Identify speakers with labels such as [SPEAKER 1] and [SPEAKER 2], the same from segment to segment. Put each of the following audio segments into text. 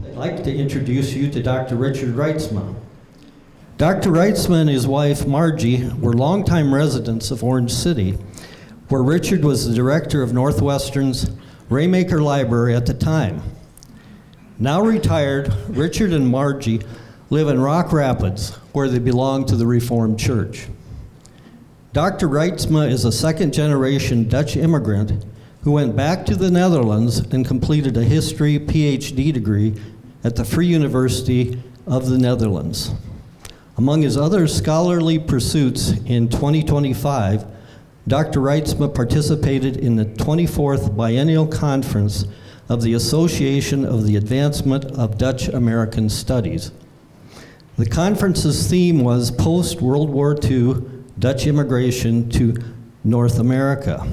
[SPEAKER 1] I'd like to introduce you to Dr. Richard Reitsma. Dr. Reitsma and his wife, Margie, were longtime residents of Orange City, where Richard was the director of Northwestern's Raymaker Library at the time. Now retired, Richard and Margie live in Rock Rapids, where they belong to the Reformed Church. Dr. Reitsma is a second-generation Dutch immigrant who went back to the Netherlands and completed a history PhD degree at the Free University of the Netherlands. Among his other scholarly pursuits in 2025, Dr. Reitsma participated in the 24th Biennial Conference of the Association of the Advancement of Dutch American Studies. The conference's theme was Post-World War II Dutch Immigration to North America.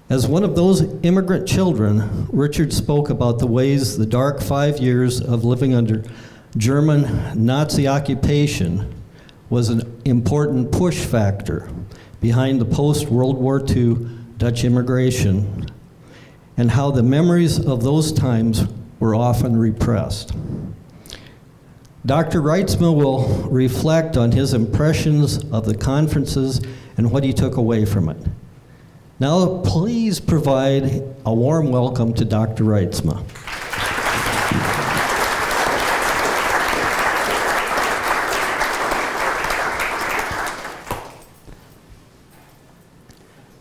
[SPEAKER 1] As one of those immigrant children, Richard spoke about the ways the dark 5 years of living under German Nazi occupation was an important push factor behind the post-World War II Dutch immigration, and how the memories of those times were often repressed. Dr. Reitsma will reflect on his impressions of the conferences and what he took away from it. Now, please provide a warm welcome to Dr. Reitsma.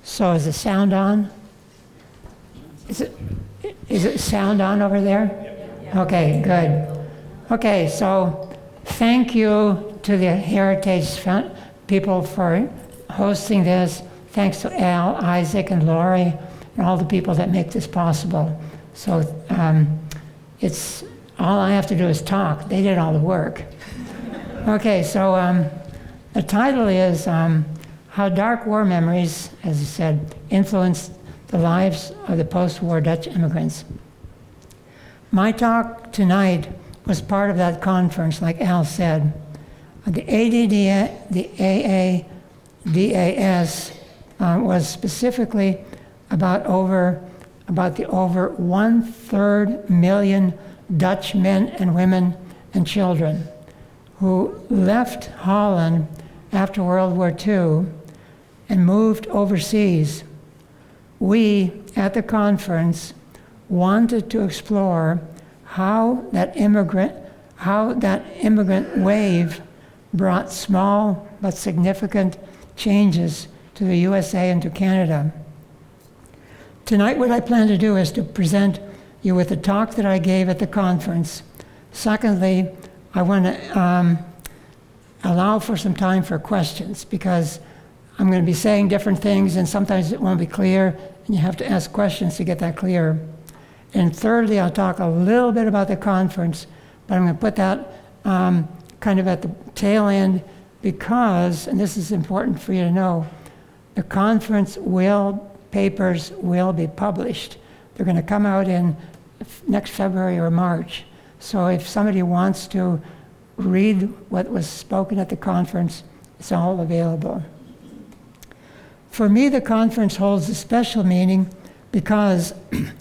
[SPEAKER 2] So is the sound on? Is it sound on over there? Okay, good. Okay, so thank you to the Heritage people for hosting this. Thanks to Al, Isaac, and Lori, and all the people that make this possible. So it's all I have to do is talk. They did all the work. Okay, so the title is How Dark War Memories, as I said, Influenced the Lives of the Post-War Dutch Immigrants. My talk tonight was part of that conference, like Al said. The AADAS was specifically about the over 1/3 million Dutch men and women and children who left Holland after World War II and moved overseas. We, at the conference, wanted to explore how that immigrant wave brought small but significant changes to the USA and to Canada. Tonight, what I plan to do is to present you with a talk that I gave at the conference. Secondly, I want to allow for some time for questions, because I'm going to be saying different things and sometimes it won't be clear and you have to ask questions to get that clear. And thirdly, I'll talk a little bit about the conference, but I'm going to put that kind of at the tail end because, and this is important for you to know, the conference papers will be published. They're going to come out in next February or March. So if somebody wants to read what was spoken at the conference, it's all available. For me, the conference holds a special meaning because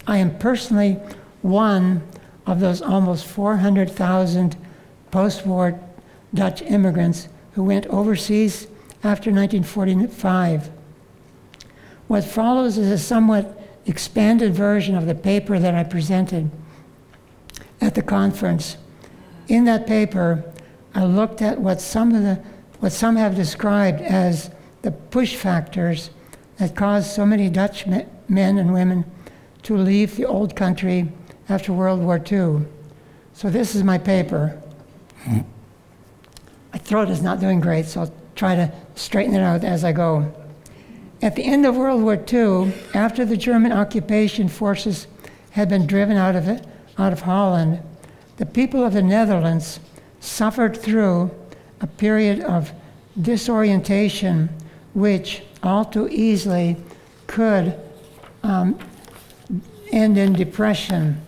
[SPEAKER 2] I am personally one of those almost 400,000 post-war Dutch immigrants who went overseas after 1945. What follows is a somewhat expanded version of the paper that I presented at the conference. In that paper, I looked at what some have described as the push factors that caused so many Dutch men and women to leave the old country after World War II. So this is my paper. My throat is not doing great, so I'll try to straighten it out as I go. At the end of World War II, after the German occupation forces had been driven out of Holland, the people of the Netherlands suffered through a period of disorientation which all too easily could end in depression.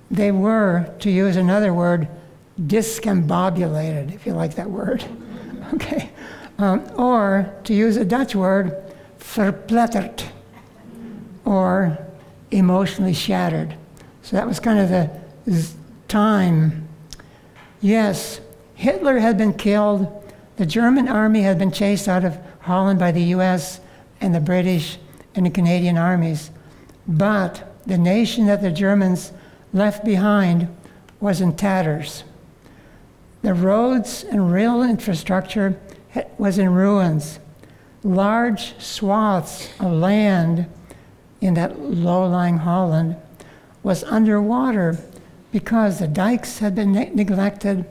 [SPEAKER 2] They were, to use another word, discombobulated, if you like that word. Okay. Or, to use a Dutch word, verpletterd, or emotionally shattered. So that was kind of time. Yes, Hitler had been killed. The German army had been chased out of Holland by the US and the British and the Canadian armies. But the nation that the Germans left behind was in tatters. The roads and rail infrastructure was in ruins. Large swaths of land in that low-lying Holland was underwater because the dikes had been neglected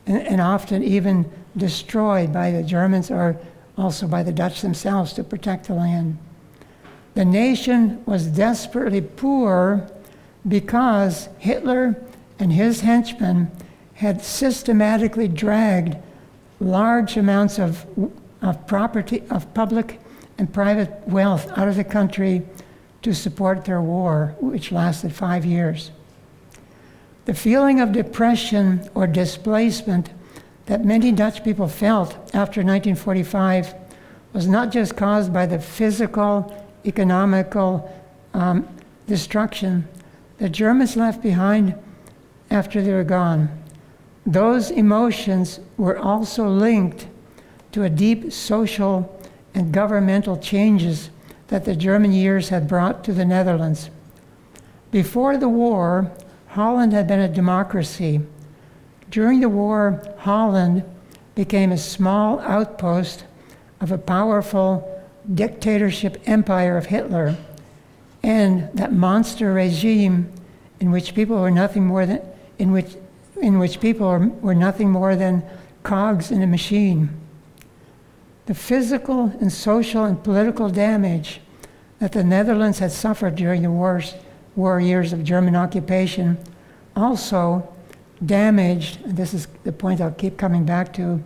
[SPEAKER 2] and often even destroyed by the Germans or also by the Dutch themselves to protect the land. The nation was desperately poor because Hitler and his henchmen had systematically dragged large amounts of property, of public and private wealth out of the country to support their war, which lasted 5 years. The feeling of depression or displacement that many Dutch people felt after 1945 was not just caused by the physical, economical destruction the Germans left behind after they were gone. Those emotions were also linked to a deep social and governmental changes that the German years had brought to the Netherlands. Before the war, Holland had been a democracy. During the war, Holland became a small outpost of a powerful dictatorship empire of Hitler, and that monster regime in which people were nothing more than cogs in a machine. The physical and social and political damage that the Netherlands had suffered during the war years of German occupation also damaged, and this is the point I'll keep coming back to,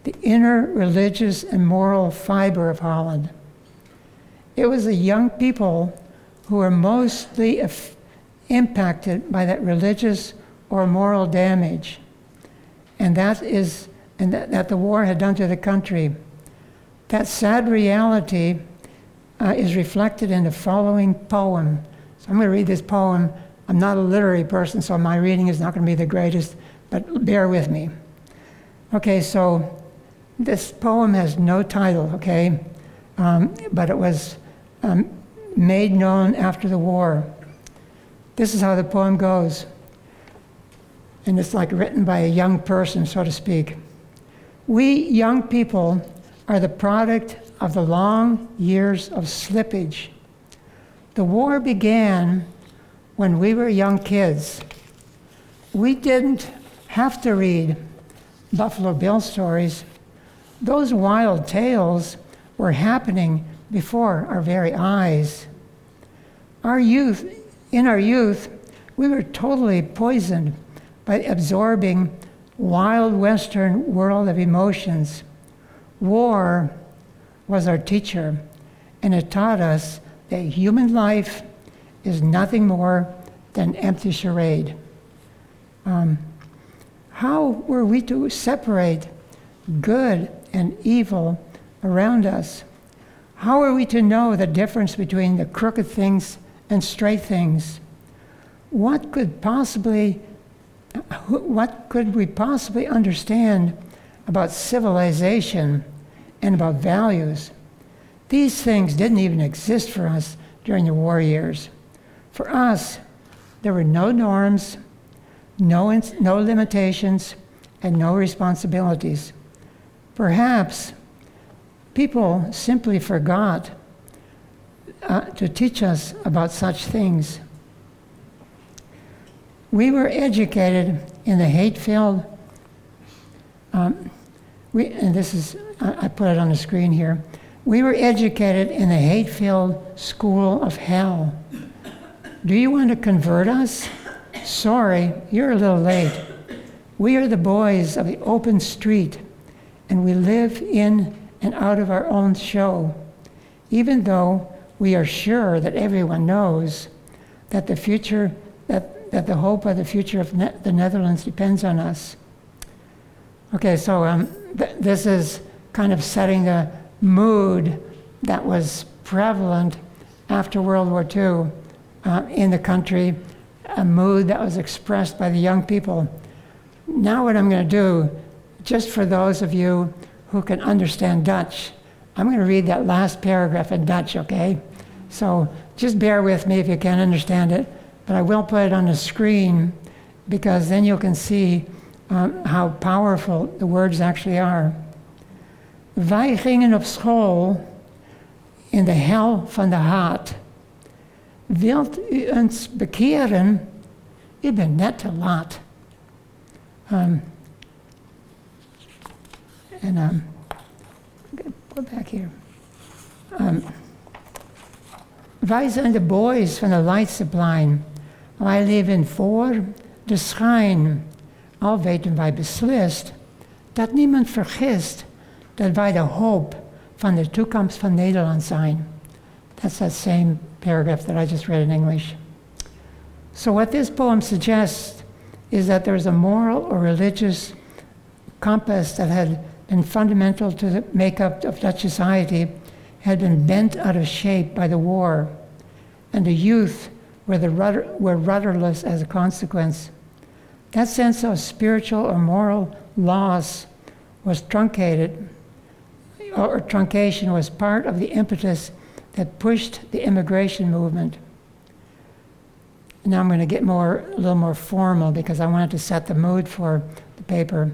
[SPEAKER 2] the inner religious and moral fiber of Holland. It was the young people who were mostly impacted by that religious or moral damage, and that the war had done to the country. That sad reality is reflected in the following poem. So I'm going to read this poem. I'm not a literary person, so my reading is not going to be the greatest, but bear with me. Okay, so this poem has no title, okay? But it was made known after the war. This is how the poem goes. And it's like written by a young person, so to speak. We young people are the product of the long years of slippage. The war began when we were young kids. We didn't have to read Buffalo Bill stories. Those wild tales were happening before our very eyes. In our youth, we were totally poisoned by absorbing wild Western world of emotions. War was our teacher, and it taught us that human life is nothing more than empty charade. How were we to separate good and evil around us? How are we to know the difference between the crooked things and straight things? What could we possibly understand about civilization and about values? These things didn't even exist for us during the war years. For us, there were no norms, no limitations, and no responsibilities. Perhaps people simply forgot to teach us about such things. We were educated in the hate-filled, and this is, I put it on the screen here. We were educated in the hate-filled school of hell. Do you want to convert us? Sorry, you're a little late. We are the boys of the open street, and we live in and out of our own show, even though we are sure that everyone knows that the future, that the hope of the future of the Netherlands depends on us. Okay, so this is kind of setting the mood that was prevalent after World War II in the country, a mood that was expressed by the young people. Now what I'm going to do, just for those of you who can understand Dutch, I'm going to read that last paragraph in Dutch, okay? So just bear with me if you can't understand it, but I will put it on the screen because then you can see how powerful the words actually are. Wij gingen op school in de hel van de haat. Wilt u ons bekeren? U bent net te laat. Go back here. Wij zijn de boys van de Leidsterplein. Wij leven voor de schijn. Al weten wij beslist dat niemand vergist dat wij de hoop van de toekomst van Nederland zijn. That's that same paragraph that I just read in English. So what this poem suggests is that there's a moral or religious compass that had been fundamental to the makeup of Dutch society, had been bent out of shape by the war, and the youth were rudderless as a consequence. That sense of spiritual or moral loss was truncated, or truncation was part of the impetus that pushed the immigration movement. Now I'm going to get a little more formal because I wanted to set the mood for the paper.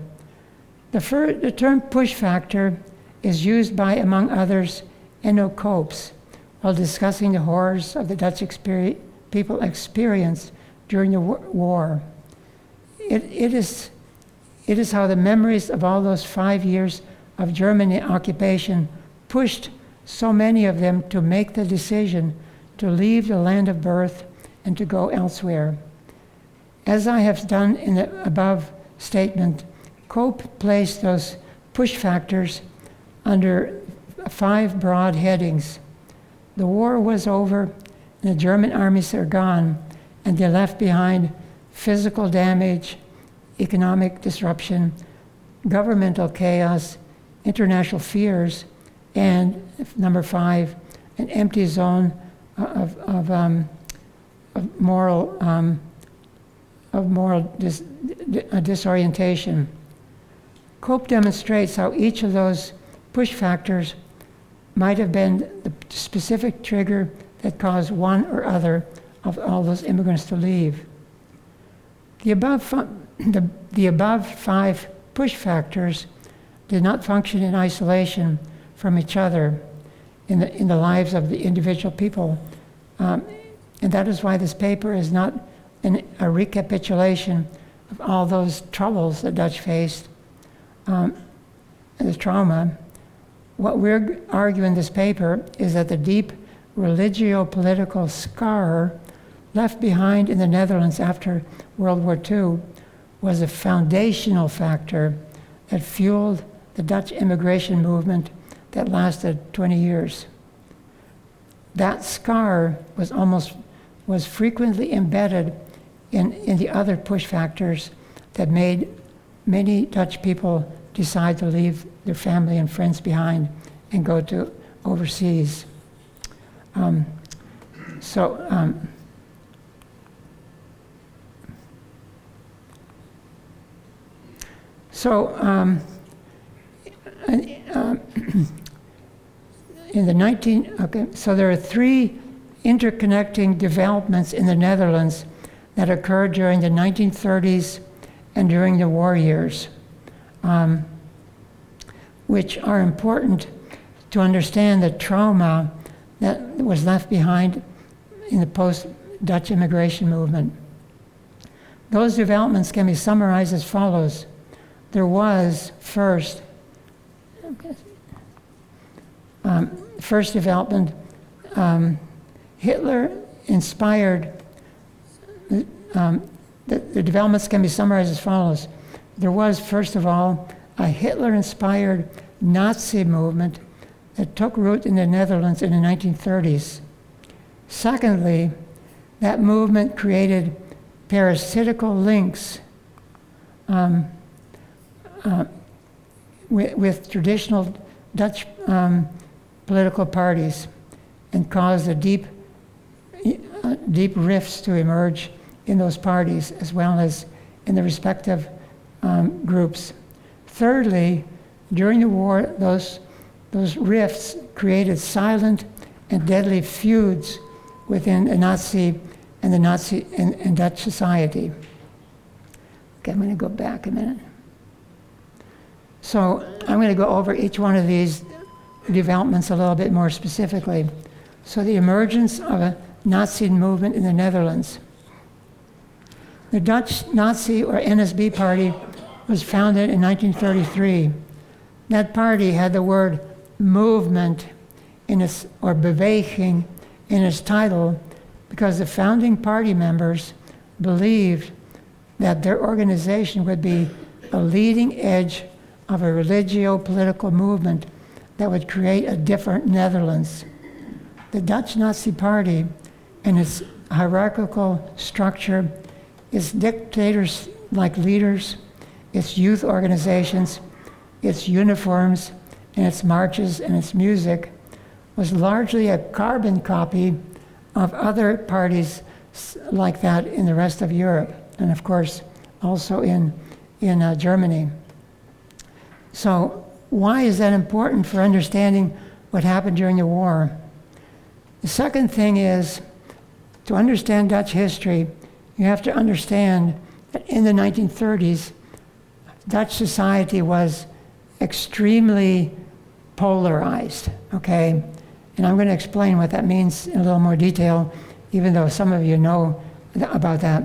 [SPEAKER 2] The term push factor is used by, among others, Enno Copes while discussing the horrors of the Dutch people experienced during the war. It is how the memories of all those 5 years of German occupation pushed so many of them to make the decision to leave the land of birth and to go elsewhere. As I have done in the above statement, Cope placed those push factors under 5 broad headings. The war was over, and the German armies are gone, and they left behind physical damage, economic disruption, governmental chaos, international fears, and number 5, an empty zone of moral disorientation. Cope demonstrates how each of those push factors might have been the specific trigger that caused one or other of all those immigrants to leave. The above 5 push factors did not function in isolation from each other in the lives of the individual people. And that is why this paper is not a recapitulation of all those troubles that Dutch faced, the trauma. What we're arguing in this paper is that the deep religio-political scar left behind in the Netherlands after World War II was a foundational factor that fueled the Dutch immigration movement that lasted 20 years. That scar was frequently embedded in the other push factors that made many Dutch people decide to leave their family and friends behind and go to overseas. So there are 3 interconnecting developments in the Netherlands that occurred during the 1930s and during the war years, which are important to understand the trauma that was left behind in the post-Dutch immigration movement. Those developments can be summarized as follows. There was first development, Hitler inspired, the developments can be summarized as follows. There was, first of all, a Hitler-inspired Nazi movement that took root in the Netherlands in the 1930s. Secondly, that movement created parasitical links with traditional Dutch political parties and caused deep rifts to emerge in those parties as well as in the respective groups. Thirdly, during the war, those rifts created silent and deadly feuds within the Nazi and Dutch society. Okay, I'm going to go back a minute. So I'm going to go over each one of these developments a little bit more specifically. So the emergence of a Nazi movement in the Netherlands. The Dutch Nazi or NSB party was founded in 1933. That party had the word movement in its, or beweging in its title because the founding party members believed that their organization would be a leading edge of a religio-political movement that would create a different Netherlands. The Dutch Nazi Party and its hierarchical structure, its dictators-like leaders, its youth organizations, its uniforms, and its marches and its music was largely a carbon copy of other parties like that in the rest of Europe, and of course also in Germany. So why is that important for understanding what happened during the war? The second thing is, to understand Dutch history, you have to understand that in the 1930s, Dutch society was extremely polarized, okay? And I'm going to explain what that means in a little more detail, even though some of you know about that.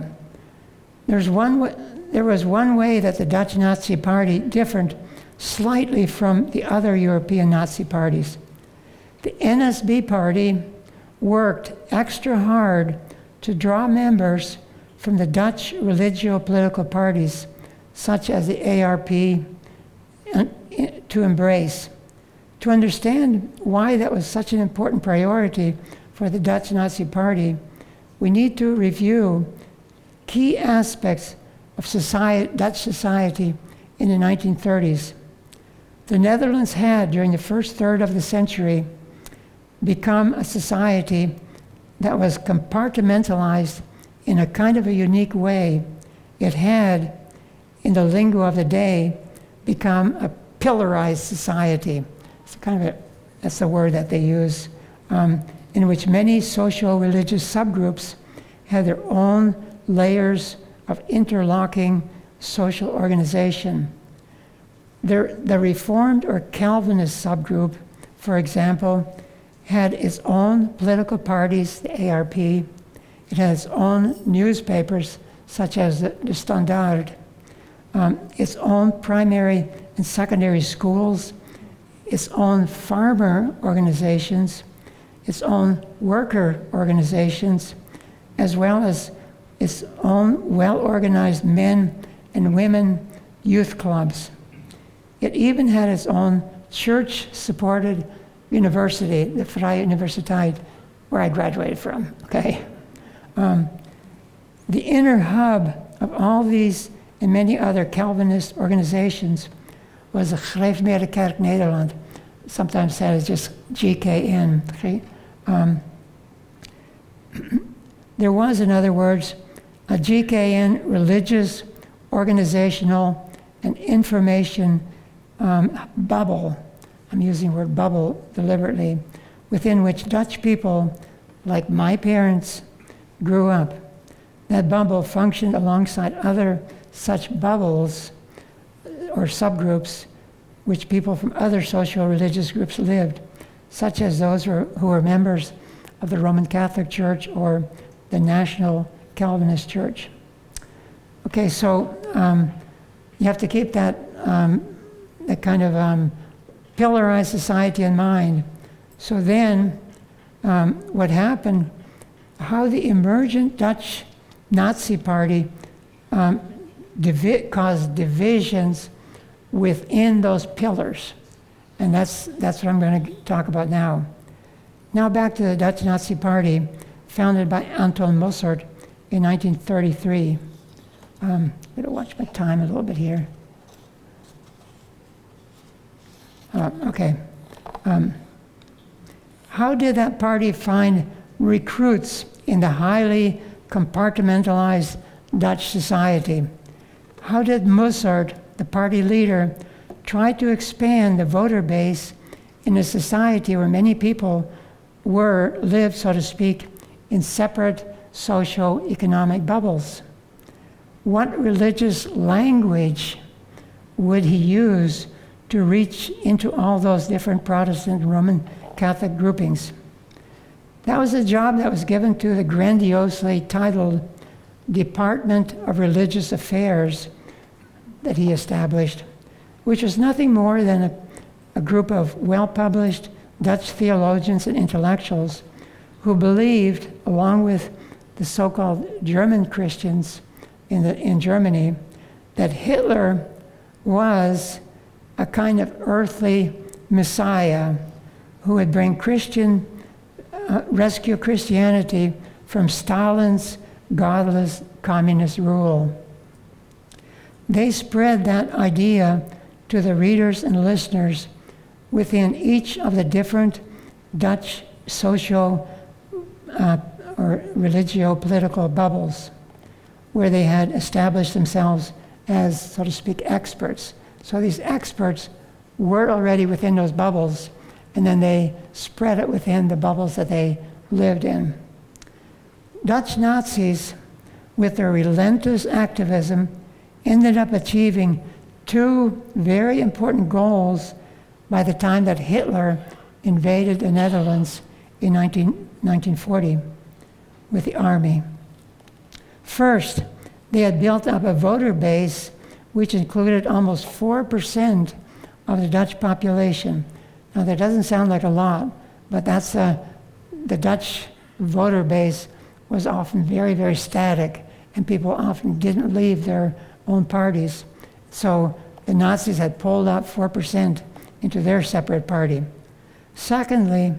[SPEAKER 2] There was one way that the Dutch Nazi Party differed slightly from the other European Nazi parties. The NSB party worked extra hard to draw members from the Dutch religio-political parties, such as the ARP, to embrace. To understand why that was such an important priority for the Dutch Nazi Party, we need to review key aspects of Dutch society in the 1930s. The Netherlands had, during the first third of the century, become a society that was compartmentalized in a kind of a unique way. It had, in the lingo of the day, become a pillarized society. It's that's the word that they use, in which many social-religious subgroups had their own layers of interlocking social organization. The Reformed or Calvinist subgroup, for example, had its own political parties, the ARP. It had its own newspapers, such as the Standaard, its own primary and secondary schools, its own farmer organizations, its own worker organizations, as well as its own well-organized men and women youth clubs. It even had its own church-supported university, the Vrije Universiteit, where I graduated from, okay? The inner hub of all these and many other Calvinist organizations was the Gereformeerde Kerk Nederland, sometimes said as just GKN. Okay? There was, in other words, a GKN religious, organizational, and information bubble. I'm using the word bubble deliberately, within which Dutch people, like my parents, grew up. That bubble functioned alongside other such bubbles or subgroups which people from other social religious groups lived, such as those who were members of the Roman Catholic Church or the National Calvinist Church. Okay, so you have to keep that kind of pillarized society in mind. So then, what happened, how the emergent Dutch Nazi Party caused divisions within those pillars. And that's what I'm going to talk about now. Now back to the Dutch Nazi Party, founded by Anton Mossert in 1933. I'm going to watch my time a little bit here. Okay. How did that party find recruits in the highly compartmentalized Dutch society. How did Mussert, the party leader, try to expand the voter base in a society where many people lived, so to speak, in separate socio-economic bubbles? What religious language would he use to reach into all those different Protestant Roman Catholic groupings? That was a job that was given to the grandiosely titled Department of Religious Affairs that he established, which was nothing more than a group of well-published Dutch theologians and intellectuals who believed, along with the so-called German Christians in Germany, that Hitler was a kind of earthly Messiah who would bring rescue Christianity from Stalin's godless communist rule. They spread that idea to the readers and listeners within each of the different Dutch social or religio-political bubbles where they had established themselves as, so to speak, experts. So these experts were already within those bubbles, and then they spread it within the bubbles that they lived in. Dutch Nazis, with their relentless activism, ended up achieving two very important goals by the time that Hitler invaded the Netherlands in 1940 with the army. First, they had built up a voter base which included almost 4% of the Dutch population. Now that doesn't sound like a lot, but that's the Dutch voter base was often very, very static, and people often didn't leave their own parties. So the Nazis had pulled out 4% into their separate party. Secondly,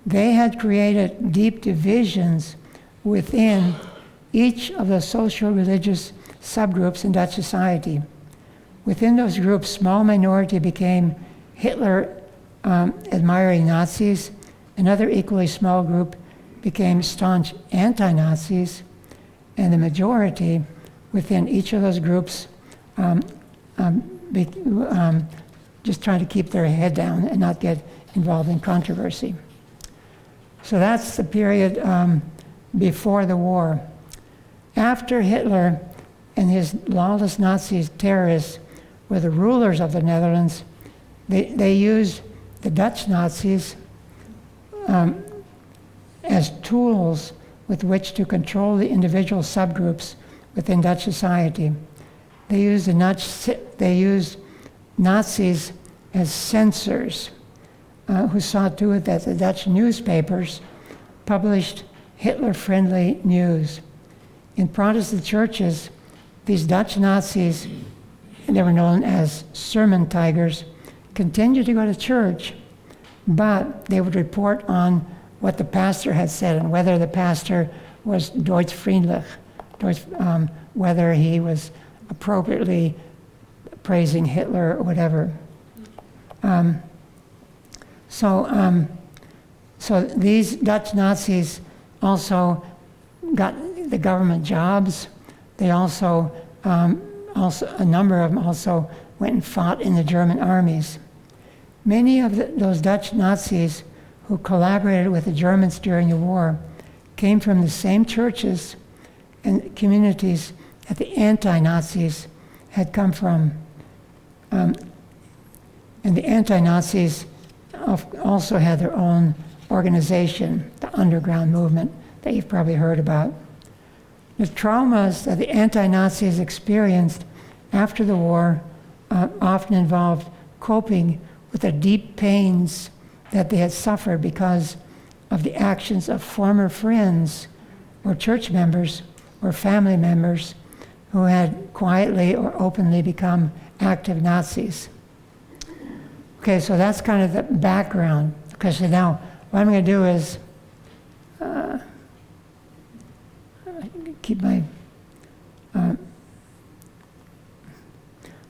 [SPEAKER 2] they had created deep divisions within each of the social religious subgroups in Dutch society. Within those groups, small minority became Hitler admiring Nazis. Another equally small group became staunch anti-Nazis, and the majority within each of those groups just trying to keep their head down and not get involved in controversy. So that's the period before the war. After Hitler and his lawless Nazi terrorists were the rulers of the Netherlands, they used the Dutch Nazis as tools with which to control the individual subgroups within Dutch society. They used Nazis as censors who saw to it that the Dutch newspapers published Hitler-friendly news. In Protestant churches, these Dutch Nazis, they were known as sermon tigers, continued to go to church, but they would report on what the pastor had said and whether the pastor was Deutschfriedlich, whether he was appropriately praising Hitler or whatever. So these Dutch Nazis also got the government jobs. They also a number of them also went and fought in the German armies. Many of those Dutch Nazis who collaborated with the Germans during the war came from the same churches and communities that the anti-Nazis had come from. And the anti-Nazis also had their own organization, the underground movement that you've probably heard about. The traumas that the anti-Nazis experienced after the war often involved coping with the deep pains that they had suffered because of the actions of former friends or church members or family members who had quietly or openly become active Nazis. Okay, so that's kind of the background. Because now what I'm going to do is keep my...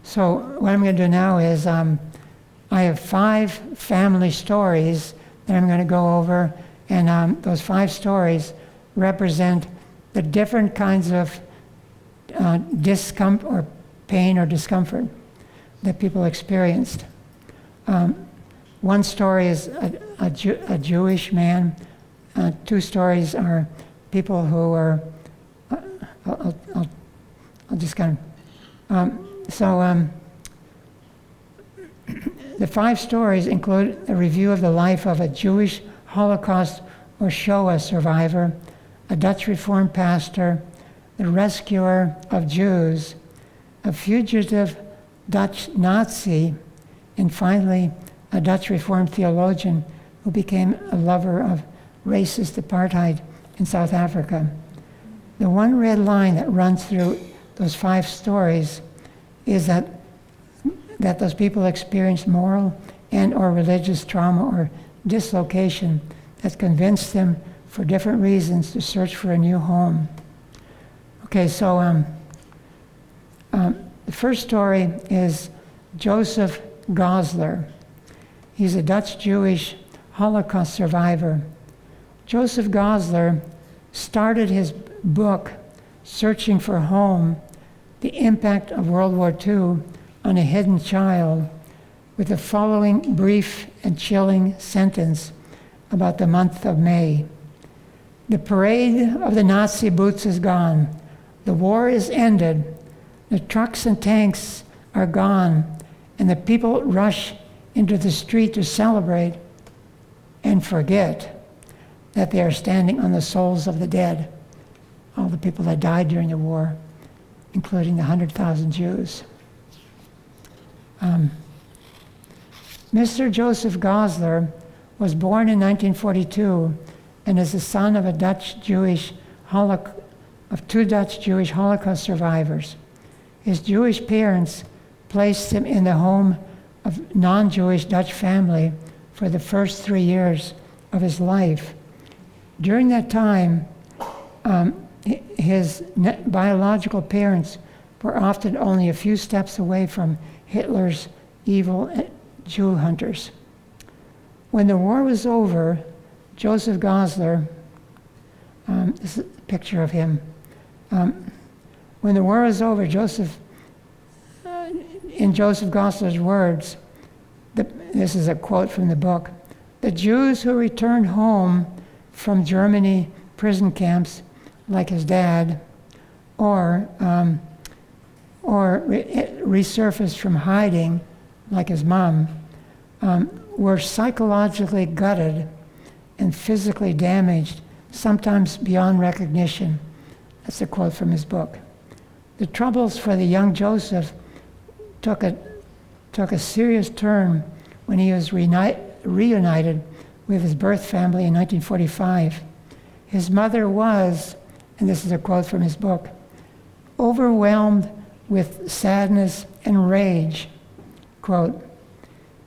[SPEAKER 2] So what I'm going to do now is I have 5 family stories that I'm going to go over, and those 5 stories represent the different kinds of discomfort or pain or discomfort that people experienced. One story is a Jewish man. Two stories are people who are, I'll just kind of, the 5 stories include a review of the life of a Jewish Holocaust or Shoah survivor, a Dutch Reformed pastor, the rescuer of Jews, a fugitive Dutch Nazi, and finally, a Dutch Reformed theologian who became a lover of racist apartheid in South Africa. The one red line that runs through those 5 stories is that those people experienced moral and or religious trauma or dislocation that convinced them for different reasons to search for a new home. Okay, so the first story is Joseph Gosler. He's a Dutch-Jewish Holocaust survivor. Joseph Gosler started his book, Searching for Home, The Impact of World War II on a Hidden Child, with the following brief and chilling sentence about the month of May. The parade of the Nazi boots is gone. The war is ended. The trucks and tanks are gone, and the people rush into the street to celebrate and forget that they are standing on the souls of the dead, all the people that died during the war, including the 100,000 Jews. Mr. Joseph Gosler was born in 1942 and is the son of two Dutch Jewish Holocaust survivors. His Jewish parents placed him in the home of non-Jewish Dutch family for the first 3 years of his life. During that time, his biological parents were often only a few steps away from Hitler's evil Jew hunters. When the war was over, Joseph Gosler, this is a picture of him. When the war was over, in Joseph Gosler's words, this is a quote from the book, the Jews who returned home from Germany prison camps, like his dad, or resurfaced from hiding, like his mom, were psychologically gutted and physically damaged, sometimes beyond recognition. That's a quote from his book. The troubles for the young Joseph took a serious turn when he was reunited with his birth family in 1945. His mother was, and this is a quote from his book, overwhelmed with sadness and rage. Quote,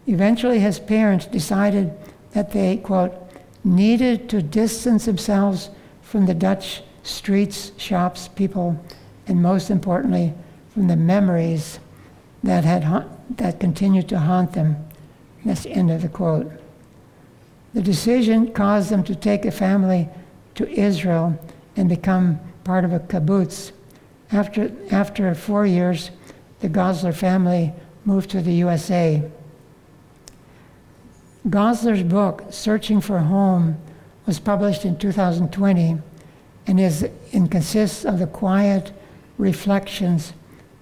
[SPEAKER 2] eventually his parents decided that they, quote, needed to distance themselves from the Dutch streets, shops, people, and most importantly, from the memories that continued to haunt them. That's the end of the quote. The decision caused them to take a family to Israel and become part of a kibbutz. After 4 years, the Gosler family moved to the USA. Gosler's book, Searching for Home, was published in 2020 and consists of the quiet reflections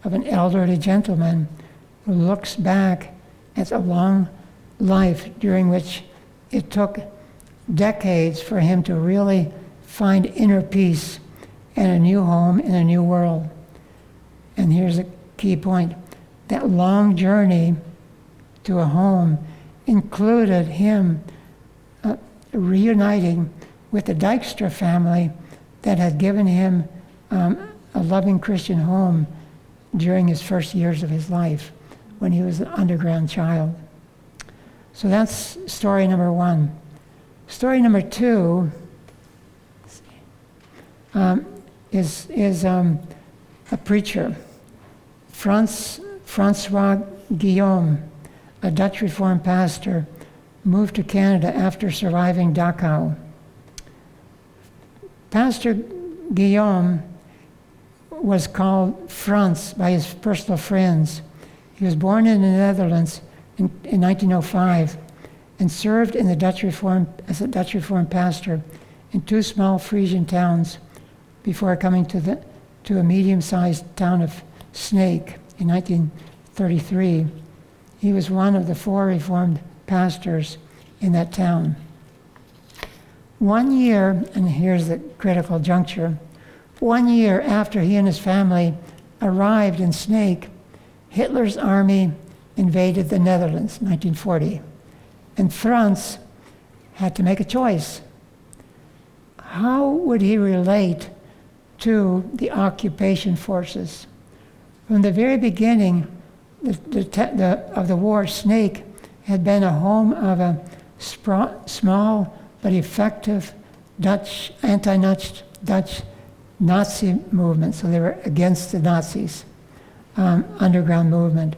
[SPEAKER 2] of an elderly gentleman who looks back at a long life during which it took decades for him to really find inner peace and a new home in a new world. And here's a key point. That long journey to a home included him reuniting with the Dykstra family that had given him a loving Christian home during his first years of his life when he was an underground child. So that's story number 1. Story number 2 is a preacher, Francois Guillaume, a Dutch Reformed pastor, moved to Canada after surviving Dachau. Pastor Guillaume was called Frans by his personal friends. He was born in the Netherlands in 1905 and served in the as a Dutch Reformed pastor in 2 small Frisian towns before coming to a medium-sized town of Sneek in 1933. He was one of the 4 Reformed pastors in that town. 1 year, and here's the critical juncture, 1 year after he and his family arrived in Sneek, Hitler's army invaded the Netherlands in 1940, and Frans had to make a choice. How would he relate to the occupation forces? From the very beginning of the war, Sneek had been a home of a small but effective anti-Dutch Nazi movement, so they were against the Nazis, underground movement.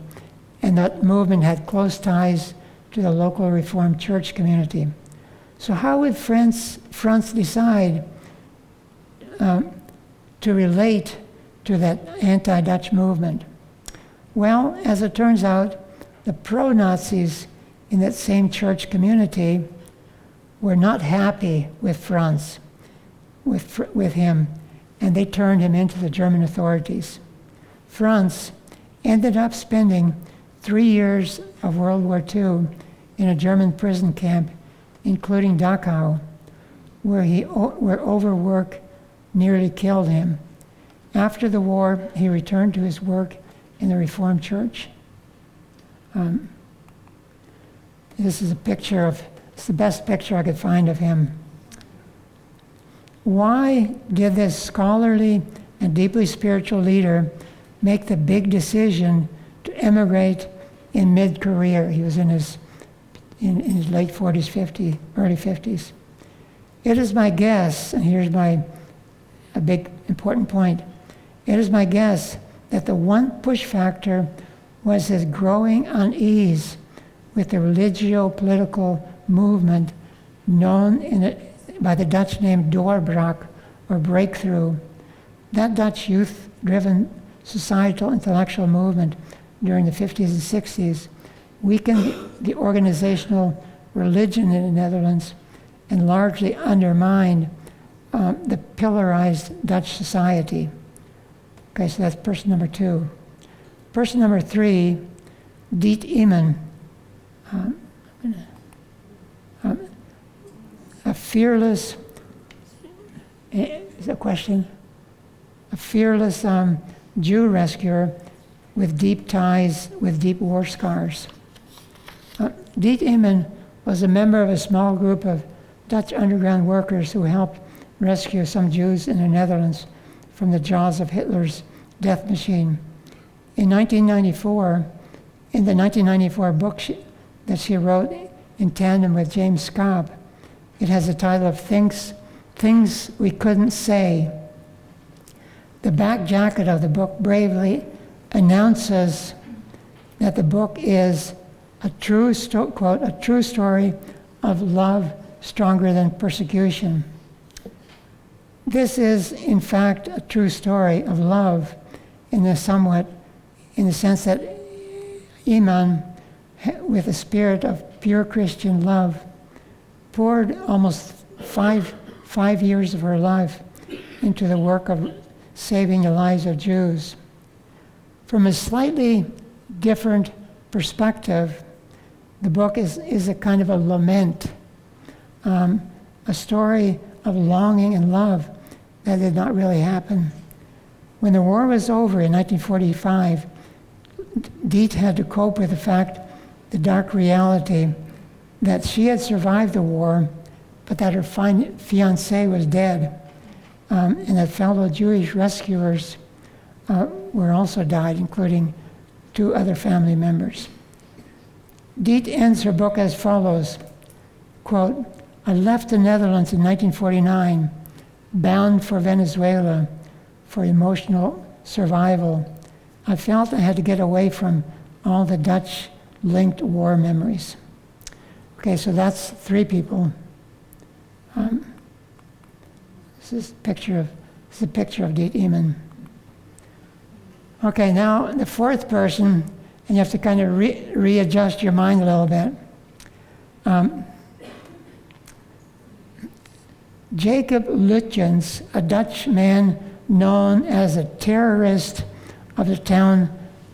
[SPEAKER 2] And that movement had close ties to the local Reformed church community. So how would Frans decide to relate to that anti-Dutch movement? Well, as it turns out, the pro-Nazis in that same church community were not happy with Frans, with him, and they turned him into the German authorities. Frans ended up spending 3 years of World War II in a German prison camp, including Dachau, where overwork nearly killed him. After the war, he returned to his work in the Reformed Church. This is a picture of, it's the best picture I could find of him. Why did this scholarly and deeply spiritual leader make the big decision to emigrate in mid-career? He was in his late 40s, early 50s. It is my guess, and here's a big important point, it is my guess that the one push factor was his growing unease with the religio-political movement known by the Dutch name doorbraak, or breakthrough. That Dutch youth-driven societal intellectual movement during the 50s and 60s weakened the organizational religion in the Netherlands and largely undermined the pillarized Dutch society. Okay, so that's person number 2. Person number 3, Diet Iman, a fearless, is that a question? A fearless Jew rescuer with deep ties, with deep war scars. Diet Iman was a member of a small group of Dutch underground workers who helped rescue some Jews in the Netherlands from the jaws of Hitler's death machine. In the 1994 book that she wrote in tandem with James Schaap, it has the title of Things We Couldn't Say. The back jacket of the book bravely announces that the book is a true story of love stronger than persecution. This is, in fact, a true story of love in the sense that Iman, with a spirit of pure Christian love, poured almost five years of her life into the work of saving the lives of Jews. From a slightly different perspective, the book is a kind of a lament, a story of longing and love that did not really happen. When the war was over in 1945, Diet had to cope with the dark reality that she had survived the war, but that her fiancé was dead, and that fellow Jewish rescuers were also died, including 2 other family members. Diet ends her book as follows, quote, I left the Netherlands in 1949, bound for Venezuela for emotional survival. I felt I had to get away from all the Dutch-linked war memories. Okay, so that's 3 people. This is a picture of It's a picture of DAHM. Okay, now the fourth person, and you have to kind of readjust your mind a little bit. Jacob Lutjens, a Dutch man known as a terrorist of the town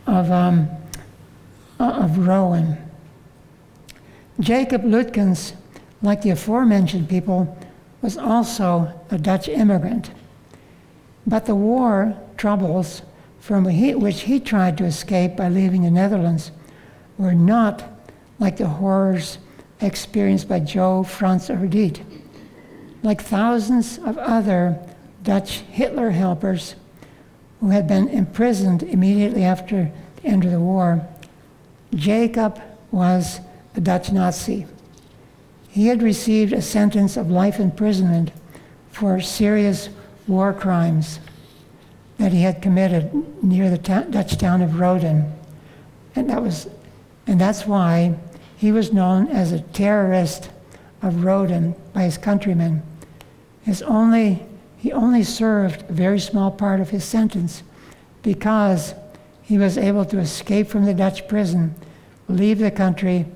[SPEAKER 2] of Rowan. Jacob Lutjens, like the aforementioned people, was also a Dutch immigrant. But the war troubles from which he tried to escape by leaving the Netherlands were not like the horrors experienced by Joe, Frans, or Edith. Like thousands of other Dutch Hitler helpers who had been imprisoned immediately after the end of the war, Jacob was a Dutch Nazi. He had received a sentence of life imprisonment for serious war crimes that he had committed near the Dutch town of Roden. And that's why he was known as a terrorist of Roden by his countrymen. He only served a very small part of his sentence because he was able to escape from the Dutch prison, leave the country,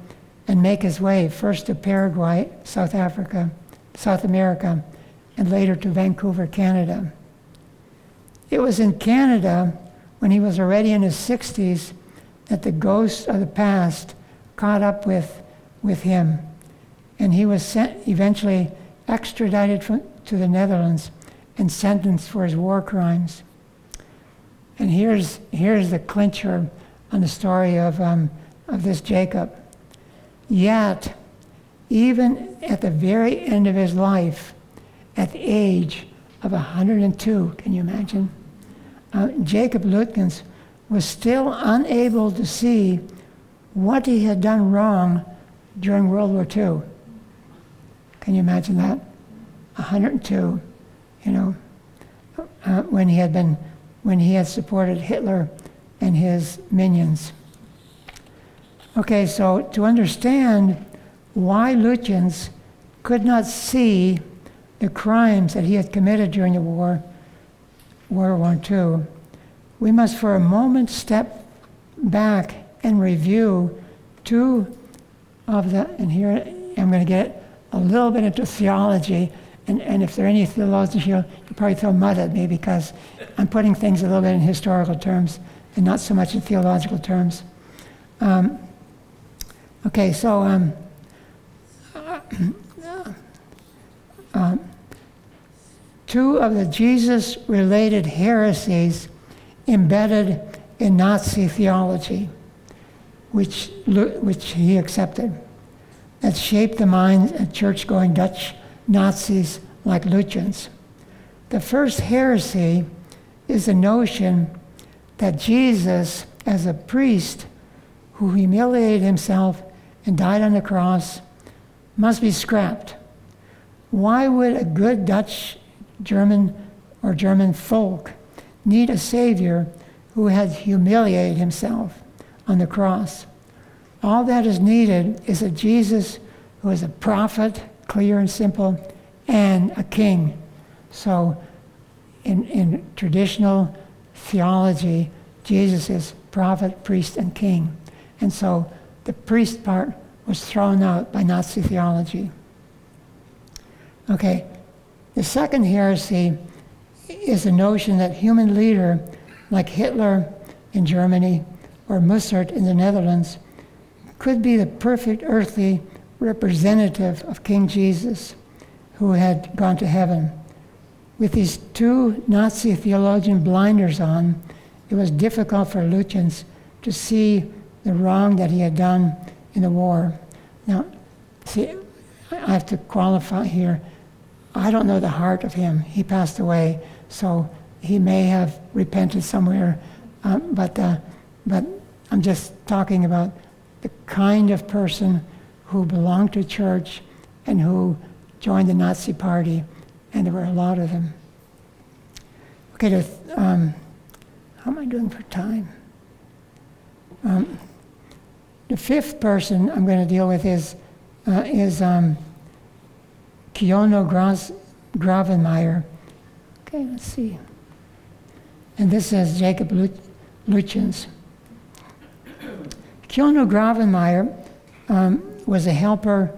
[SPEAKER 2] and make his way first to Paraguay, South America, and later to Vancouver, Canada. It was in Canada, when he was already in his 60s, that the ghosts of the past caught up with him, and he was eventually extradited to the Netherlands and sentenced for his war crimes. And here's the clincher on the story of this Jacob. Yet, even at the very end of his life, at the age of 102, can you imagine? Jacob Lutjens was still unable to see what he had done wrong during World War II. Can you imagine that? 102, when he had supported Hitler and his minions. Okay, so to understand why Lutjens could not see the crimes that he had committed during the World War II, we must for a moment step back and review two of the, and here I'm going to get a little bit into theology, and if there are any theologians here, you'll probably throw mud at me because I'm putting things a little bit in historical terms and not so much in theological terms. Okay, so two of the Jesus-related heresies embedded in Nazi theology, which he accepted, that shaped the minds of church-going Dutch Nazis like Lutjens. The first heresy is the notion that Jesus, as a priest who humiliated himself and died on the cross, must be scrapped. Why would a good Dutch, German folk need a savior who had humiliated himself on the cross? All that is needed is a Jesus who is a prophet, clear and simple, and a king. So in traditional theology, Jesus is prophet, priest, and king. And so the priest part was thrown out by Nazi theology. Okay, the second heresy is the notion that human leader like Hitler in Germany or Mussert in the Netherlands could be the perfect earthly representative of King Jesus, who had gone to heaven. With these two Nazi theologian blinders on, it was difficult for Lutjens to see the wrong that he had done in the war. Now, see, I have to qualify here. I don't know the heart of him. He passed away, so he may have repented somewhere, but I'm just talking about the kind of person who belonged to church and who joined the Nazi party, and there were a lot of them. Okay, how am I doing for time? The fifth person I'm going to deal with is Kiono Gravenmeier. Okay, let's see. And this is Jacob Lutyens. Kjolno Gravenmeier was a helper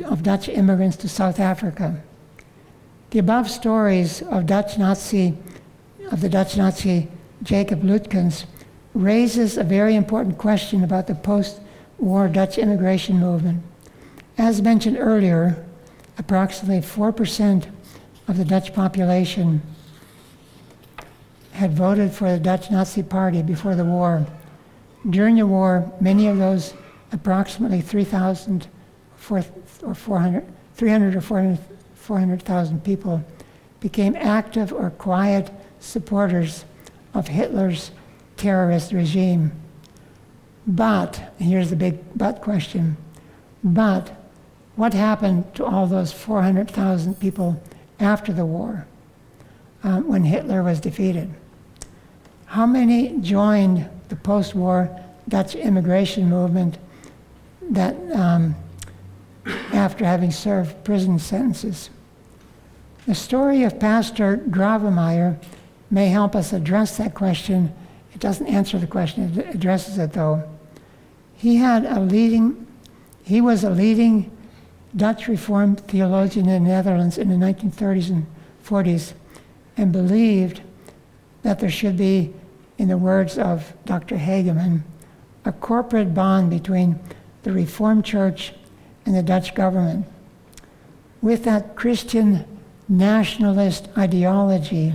[SPEAKER 2] of Dutch immigrants to South Africa. The above stories of the Dutch Nazi Jacob Lutyens raises a very important question about the post-war Dutch immigration movement. As mentioned earlier, approximately 4% of the Dutch population had voted for the Dutch Nazi Party before the war. During the war, many of those approximately 300,000 or 400,000 people became active or quiet supporters of Hitler's terrorist regime. But, and here's the big but question, but what happened to all those 400,000 people after the war when Hitler was defeated? How many joined the post-war Dutch immigration movement that after having served prison sentences? The story of Pastor Gravenmeier may help us address that question. It doesn't answer the question, it addresses it though. He was a leading Dutch Reformed theologian in the Netherlands in the 1930s and 40s and believed that there should be, in the words of Dr. Hageman, a corporate bond between the Reformed Church and the Dutch government. With that Christian nationalist ideology,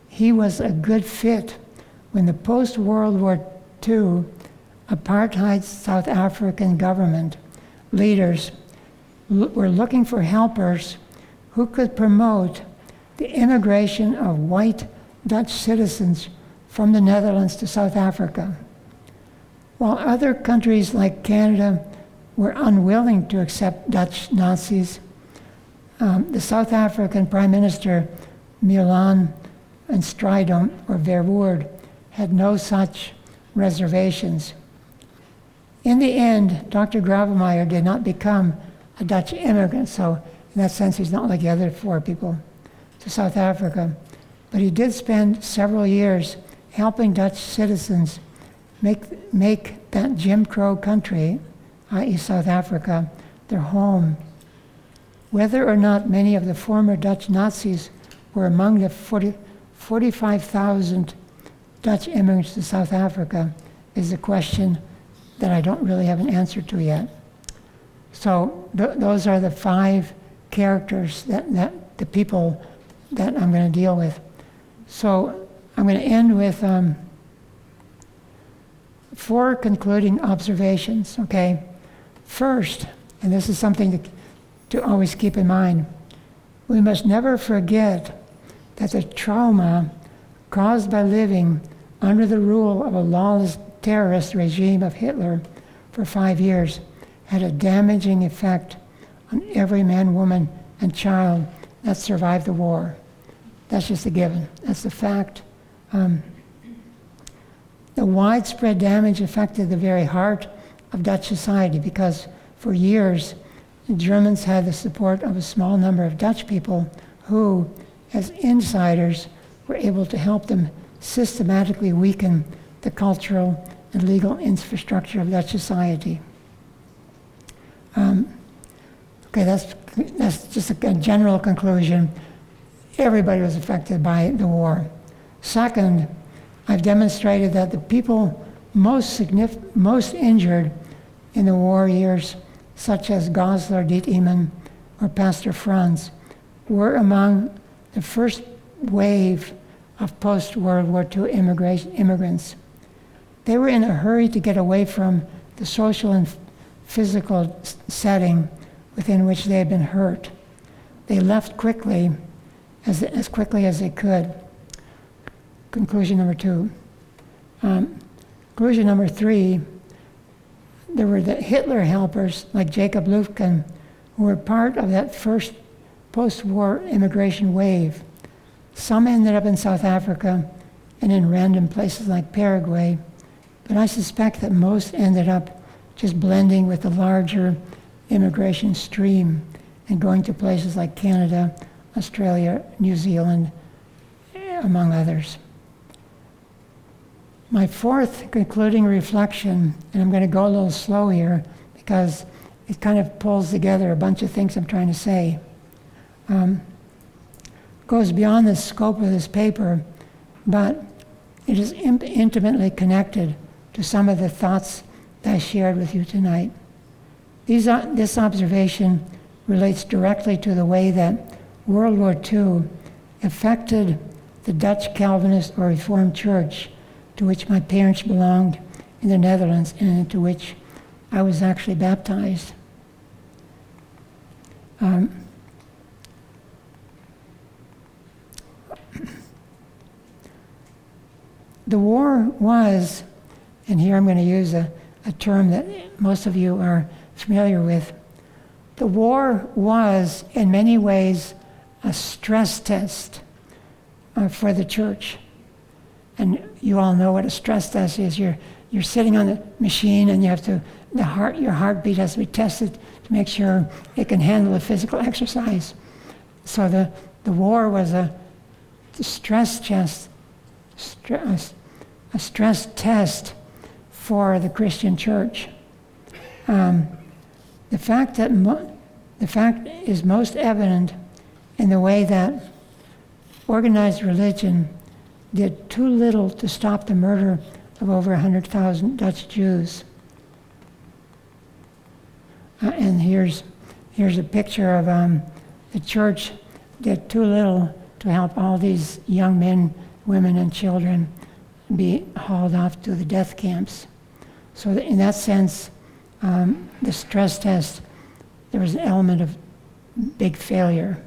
[SPEAKER 2] he was a good fit when the post-World War II apartheid South African government leaders were looking for helpers who could promote the immigration of white Dutch citizens from the Netherlands to South Africa. While other countries like Canada were unwilling to accept Dutch Nazis, the South African Prime Minister Milan and Strijdom, or Verwoerd, had no such reservations. In the end, Dr. Gravenmeier did not become a Dutch immigrant, so in that sense he's not like the other 4 people to South Africa. But he did spend several years helping Dutch citizens make that Jim Crow country, i.e. South Africa, their home. Whether or not many of the former Dutch Nazis were among the 45,000 Dutch immigrants to South Africa is a question that I don't really have an answer to yet. So those are the 5 characters that the people that I'm going to deal with. So I'm going to end with 4 concluding observations, okay? First, and this is something to always keep in mind, we must never forget that the trauma caused by living under the rule of a lawless terrorist regime of Hitler for 5 years had a damaging effect on every man, woman, and child that survived the war. That's just a given. That's the fact. The widespread damage affected the very heart of Dutch society because for years, the Germans had the support of a small number of Dutch people who, as insiders, were able to help them systematically weaken the cultural and legal infrastructure of Dutch society. Okay, that's just a general conclusion. Everybody was affected by the war. Second, I've demonstrated that the people most injured in the war years, such as Goslar, Diet Iman, or Pastor Franz, were among the first wave of post-World War II immigrants. They were in a hurry to get away from the social and physical setting within which they had been hurt. They left quickly, as quickly as they could. Conclusion number 2. Conclusion number 3, there were the Hitler helpers like Jacob Lutyens who were part of that first post-war immigration wave. Some ended up in South Africa and in random places like Paraguay, but I suspect that most ended up just blending with the larger immigration stream and going to places like Canada, Australia, New Zealand, among others. My fourth concluding reflection, and I'm going to go a little slow here because it kind of pulls together a bunch of things I'm trying to say, goes beyond the scope of this paper, but it is intimately connected to some of the thoughts that I shared with you tonight. This observation relates directly to the way that World War II affected the Dutch Calvinist or Reformed Church to which my parents belonged in the Netherlands and into which I was actually baptized. The war was, and here I'm going to use a term that most of you are familiar with, the war was in many ways a stress test for the church. And you all know what a stress test is. You're sitting on the machine and you have to, your heartbeat has to be tested to make sure it can handle a physical exercise. So the war was a stress test, a stress test for the Christian church. The fact is most evident in the way that organized religion did too little to stop the murder of over 100,000 Dutch Jews. And here's a picture of the church did too little to help all these young men, women, and children be hauled off to the death camps. So in that sense, the stress test, there was an element of big failure.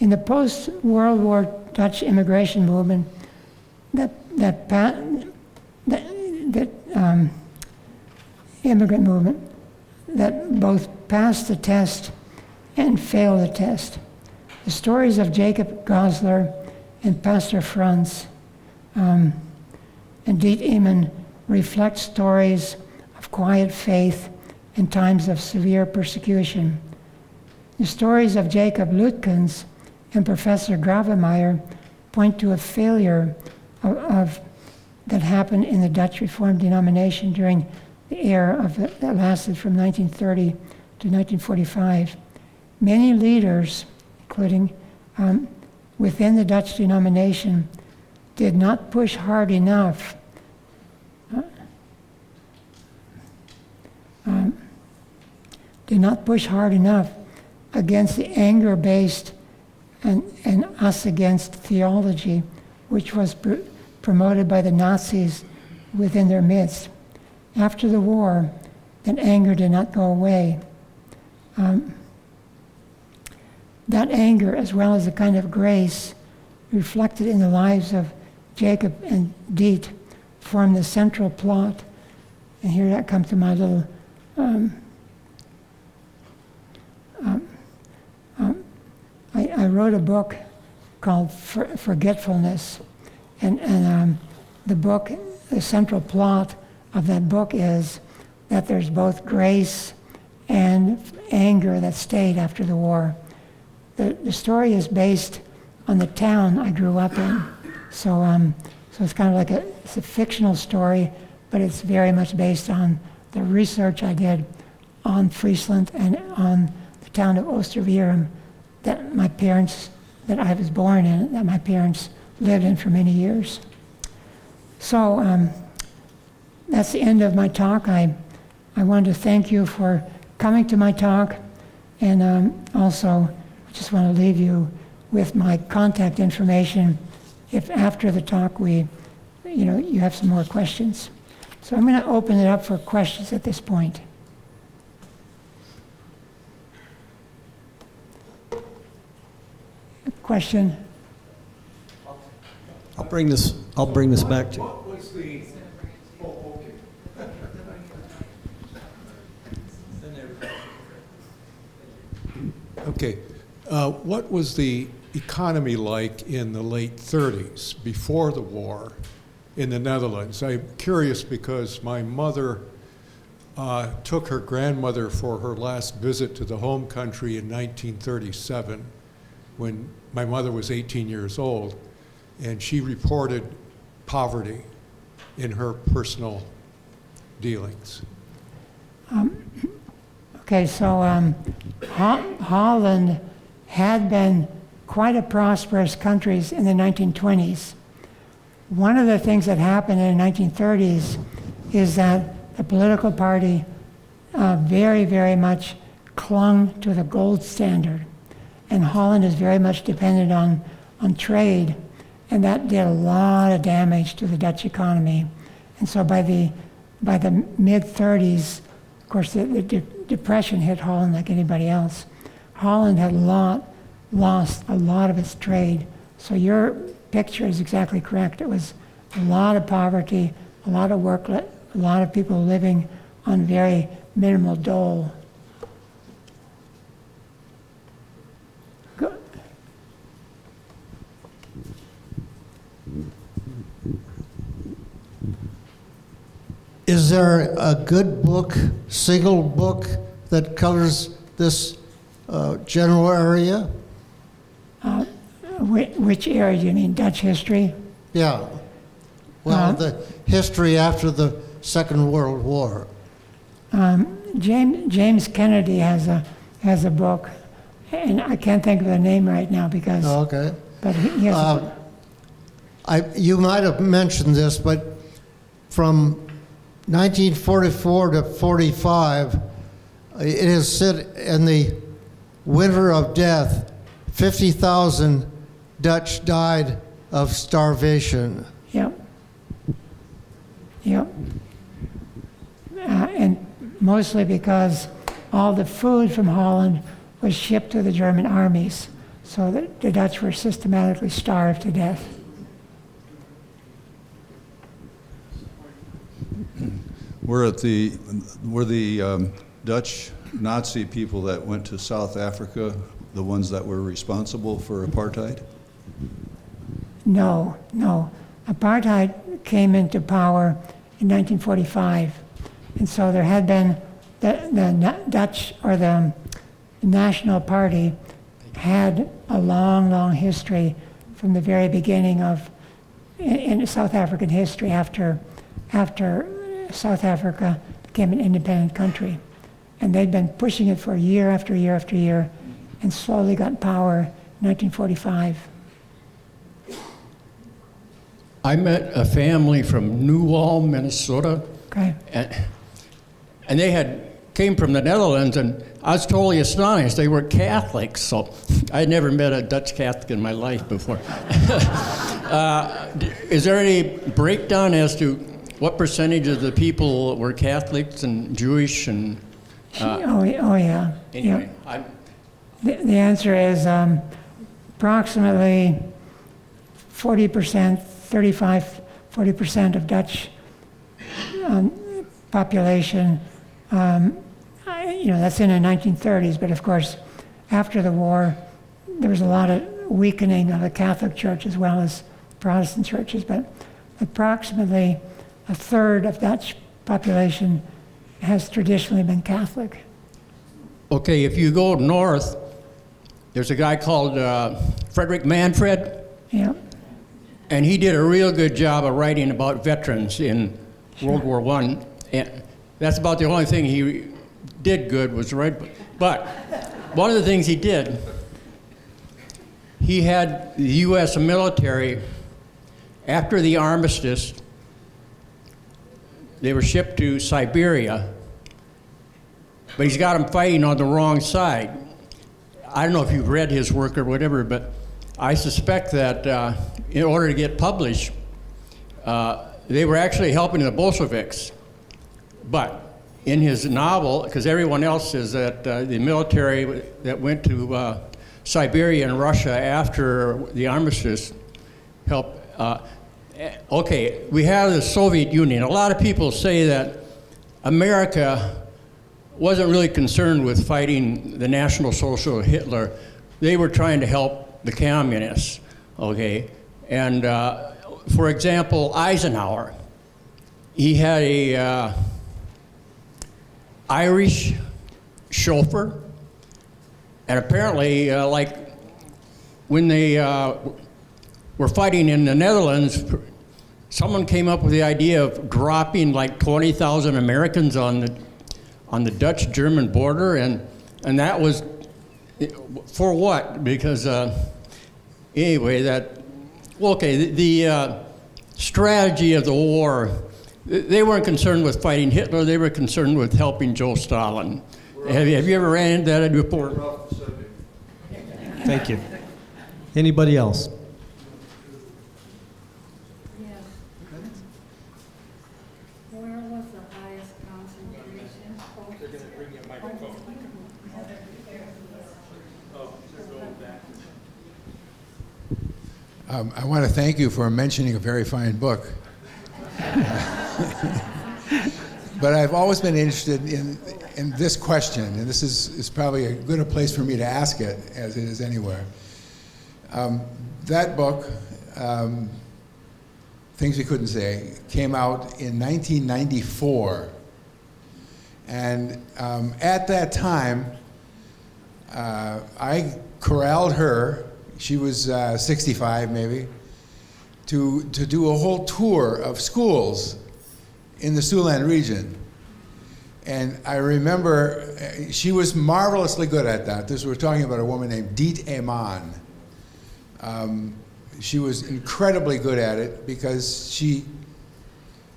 [SPEAKER 2] In the post-World War Dutch immigration movement, that immigrant movement that both passed the test and failed the test. The stories of Jacob Gosler and Pastor Franz and Diet Eman reflect stories of quiet faith in times of severe persecution. The stories of Jacob Lutkens and Professor Gravemeyer point to a failure that happened in the Dutch Reformed denomination during the era that lasted from 1930 to 1945. Many leaders, including within the Dutch denomination, did not push hard enough against the anger-based and us against theology, which was promoted by the Nazis within their midst. After the war, that anger did not go away. That anger, as well as a kind of grace reflected in the lives of Jacob and Diet, formed the central plot. And here that comes to my little I wrote a book called Forgetfulness, and the central plot of that book is that there's both grace and anger that stayed after the war. The story is based on the town I grew up in, so it's kind of like it's a fictional story, but it's very much based on the research I did on Friesland and on the town of Oosterwierum that I was born in, that my parents lived in for many years. So that's the end of my talk. I wanted to thank you for coming to my talk, and also just want to leave you with my contact information if after the talk you have some more questions. So I'm going to open it up for questions at this point. Question?
[SPEAKER 1] I'll bring this back to you.
[SPEAKER 3] What was the okay. What was the economy like in the late 30s, before the war, in the Netherlands? I'm curious because my mother took her grandmother for her last visit to the home country in 1937, when my mother was 18 years old, and she reported poverty in her personal dealings.
[SPEAKER 2] Okay, so Holland had been quite a prosperous country in the 1920s. One of the things that happened in the 1930s is that the political party very, very much clung to the gold standard. And Holland is very much dependent on trade, and that did a lot of damage to the Dutch economy. And so by the mid-30s, of course, the Depression hit Holland like anybody else. Holland had lost a lot of its trade. So your picture is exactly correct. It was a lot of poverty, a lot of work, a lot of people living on very minimal dole. Good.
[SPEAKER 4] Is there a good book, single book, that covers this general area?
[SPEAKER 2] Which area do you mean? Dutch history?
[SPEAKER 4] Yeah. Well, the history after the Second World War.
[SPEAKER 2] James Kennedy has a book, and I can't think of the name right now because.
[SPEAKER 4] Oh, okay.
[SPEAKER 2] But he has.
[SPEAKER 4] You might have mentioned this, but from 1944 to 45, it has said in the winter of death, 50,000 Dutch died of starvation.
[SPEAKER 2] Yep. And mostly because all the food from Holland was shipped to the German armies, so that the Dutch were systematically starved to death.
[SPEAKER 5] Were the Dutch Nazi people that went to South Africa the ones that were responsible for apartheid?
[SPEAKER 2] No. Apartheid came into power in 1945, and so there had been the Dutch, or the National Party, had a long history from the very beginning of in South African history after South Africa became an independent country. And they'd been pushing it for year after year after year, and slowly got power in 1945.
[SPEAKER 6] I met a family from Newell, Minnesota,
[SPEAKER 2] Okay.
[SPEAKER 6] and they came from the Netherlands, and I was totally astonished. They were Catholics, so I'd never met a Dutch Catholic in my life before. Is there any breakdown as to what percentage of the people were Catholics and Jewish and?
[SPEAKER 2] Oh yeah.
[SPEAKER 6] Anyway,
[SPEAKER 2] Yeah. The answer is approximately 40%, 40% of Dutch population. That's in the 1930s, but of course, after the war, there was a lot of weakening of the Catholic Church as well as Protestant churches, but approximately a third of Dutch population has traditionally been Catholic.
[SPEAKER 6] Okay, if you go north, there's a guy called Frederick Manfred.
[SPEAKER 2] Yeah.
[SPEAKER 6] And he did a real good job of writing about veterans in World War I. And that's about the only thing he did good was write. But one of the things he did, he had the U.S. military, after the armistice, they were shipped to Siberia, but he's got them fighting on the wrong side. I don't know if you've read his work or whatever, but I suspect that in order to get published, they were actually helping the Bolsheviks. But in his novel, because everyone else says that the military that went to Siberia and Russia after the armistice helped. Okay, we have the Soviet Union. A lot of people say that America wasn't really concerned with fighting the National Socialist Hitler. They were trying to help the communists, okay? And for example, Eisenhower, he had a Irish chauffeur, and apparently, like when they were fighting in the Netherlands, someone came up with the idea of dropping like 20,000 Americans on the Dutch-German border, and that was for what? Because anyway, the strategy of the war, they weren't concerned with fighting Hitler, they were concerned with helping Joe Stalin. Have you ever ran into that before?
[SPEAKER 1] Thank you. Anybody else?
[SPEAKER 7] Yeah. Where was the highest concentration?
[SPEAKER 8] They're going to bring you a microphone. I want to thank you for mentioning a very fine book. But I've always been interested in this question, and this is probably as good a place for me to ask it as it is anywhere. That book, Things We Couldn't Say, came out in 1994. And at that time, I corralled her, she was 65 maybe, to do a whole tour of schools in the Siouxland region. And I remember she was marvelously good at that. We're talking about a woman named DAHM. She was incredibly good at it because she